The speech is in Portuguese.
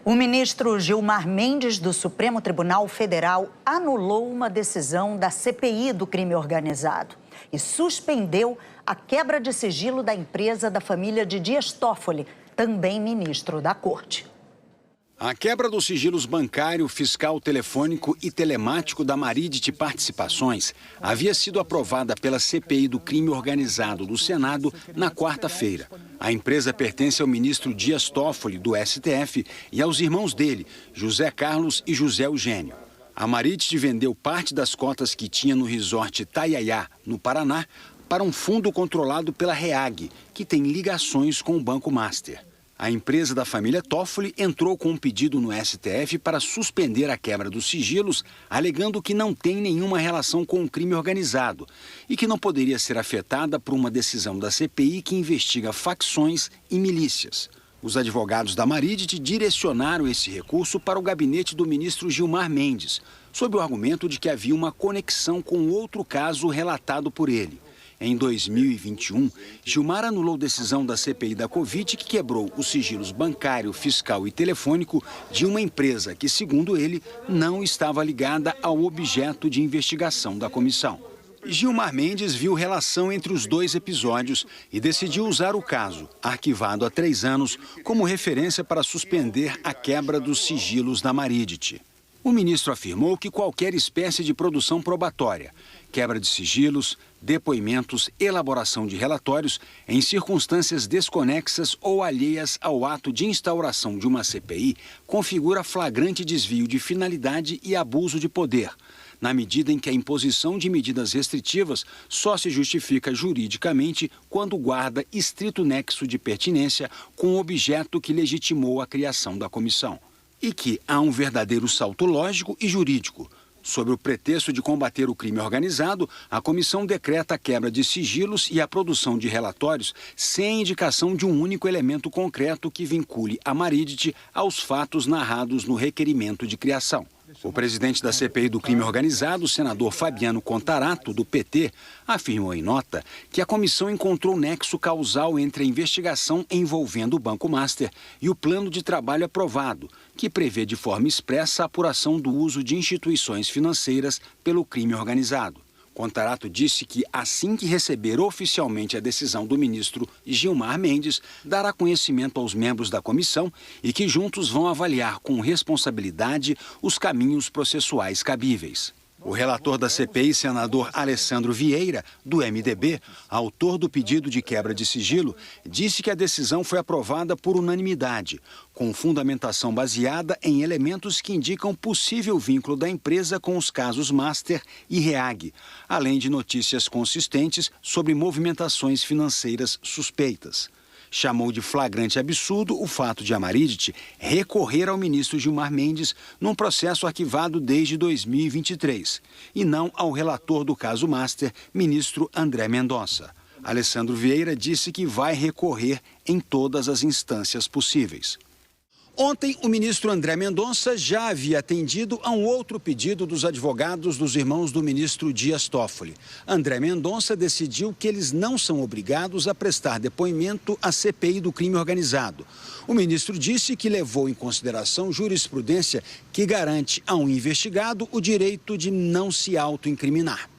O ministro Gilmar Mendes, do Supremo Tribunal Federal, anulou uma decisão da CPI do crime organizado e suspendeu a quebra de sigilo da empresa da família de Dias Toffoli, também ministro da Corte. A quebra dos sigilos bancário, fiscal, telefônico e telemático da Maridit Participações havia sido aprovada pela CPI do crime organizado do Senado na quarta-feira. A empresa pertence ao ministro Dias Toffoli, do STF, e aos irmãos dele, José Carlos e José Eugênio. A Maridit vendeu parte das cotas que tinha no resort Itaiaiá, no Paraná, para um fundo controlado pela REAG, que tem ligações com o Banco Master. A empresa da família Toffoli entrou com um pedido no STF para suspender a quebra dos sigilos, alegando que não tem nenhuma relação com o crime organizado e que não poderia ser afetada por uma decisão da CPI que investiga facções e milícias. Os advogados da Maridit direcionaram esse recurso para o gabinete do ministro Gilmar Mendes, sob o argumento de que havia uma conexão com outro caso relatado por ele. Em 2021, Gilmar anulou decisão da CPI da Covid que quebrou os sigilos bancário, fiscal e telefônico de uma empresa que, segundo ele, não estava ligada ao objeto de investigação da comissão. Gilmar Mendes viu relação entre os dois episódios e decidiu usar o caso, arquivado há 3 anos, como referência para suspender a quebra dos sigilos da Maridit. O ministro afirmou que qualquer espécie de produção probatória, quebra de sigilos, depoimentos, elaboração de relatórios em circunstâncias desconexas ou alheias ao ato de instauração de uma CPI configura flagrante desvio de finalidade e abuso de poder, na medida em que a imposição de medidas restritivas só se justifica juridicamente quando guarda estrito nexo de pertinência com o objeto que legitimou a criação da comissão. E que há um verdadeiro salto lógico e jurídico. Sob o pretexto de combater o crime organizado, a comissão decreta a quebra de sigilos e a produção de relatórios sem indicação de um único elemento concreto que vincule a Maridit aos fatos narrados no requerimento de criação. O presidente da CPI do crime organizado, o senador Fabiano Contarato, do PT, afirmou em nota que a comissão encontrou nexo causal entre a investigação envolvendo o Banco Master e o plano de trabalho aprovado, que prevê de forma expressa a apuração do uso de instituições financeiras pelo crime organizado. Contarato disse que, assim que receber oficialmente a decisão do ministro Gilmar Mendes, dará conhecimento aos membros da comissão e que juntos vão avaliar com responsabilidade os caminhos processuais cabíveis. O relator da CPI, senador Alessandro Vieira, do MDB, autor do pedido de quebra de sigilo, disse que a decisão foi aprovada por unanimidade, com fundamentação baseada em elementos que indicam possível vínculo da empresa com os casos Master e REAG, além de notícias consistentes sobre movimentações financeiras suspeitas. Chamou de flagrante absurdo o fato de a Maridit recorrer ao ministro Gilmar Mendes num processo arquivado desde 2023 e não ao relator do caso Master, ministro André Mendonça. Alessandro Vieira disse que vai recorrer em todas as instâncias possíveis. Ontem, o ministro André Mendonça já havia atendido a um outro pedido dos advogados dos irmãos do ministro Dias Toffoli. André Mendonça decidiu que eles não são obrigados a prestar depoimento à CPI do crime organizado. O ministro disse que levou em consideração jurisprudência que garante a um investigado o direito de não se autoincriminar.